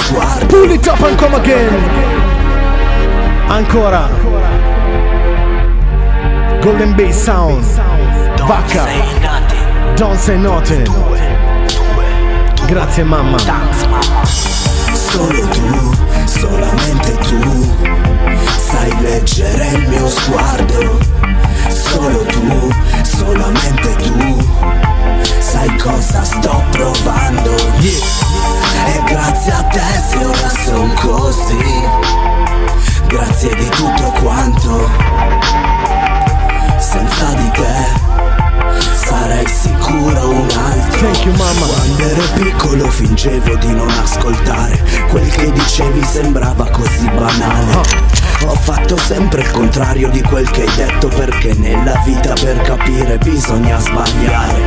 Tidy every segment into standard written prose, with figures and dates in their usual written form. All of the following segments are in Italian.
sguardo. Pull it up and come again. Ancora Golden Bass Sound. Vacca, don't say nothing. Grazie mamma. Solo tu, solamente tu, sai leggere il mio sguardo. Solo tu, solamente tu, sai cosa sto provando. E grazie a te se ora son così. Grazie di tutto quanto. Senza di te sarei sicuro un altro. Thank you mamma. Quando ero piccolo fingevo di non ascoltare. Quel che dicevi sembrava così banale. Ho fatto sempre il contrario di quel che hai detto, perché nella vita per capire bisogna sbagliare.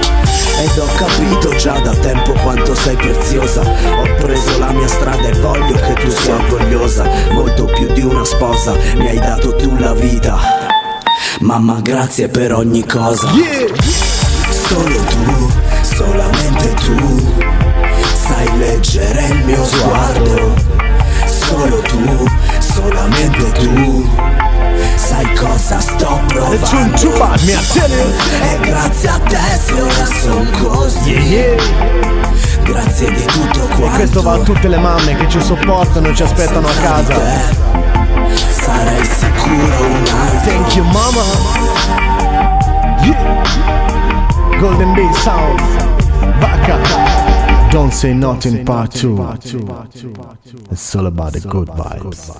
Ed ho capito già da tempo quanto sei preziosa. Ho preso la mia strada e voglio che tu sia orgogliosa. Molto più di una sposa, mi hai dato tu la vita. Mamma, grazie per ogni cosa. Solo tu, solamente tu, sai leggere il mio sguardo. Solo tu, solamente tu, sai cosa sto provando. E grazie a te se ora son così. Grazie di tutto quanto. E questo va a tutte le mamme che ci sopportano e ci aspettano a casa. Sarei sicuro un altro. Thank you mama. Golden Bass Sound. Vacca. Don't say nothing part 2. It's all about the good vibes.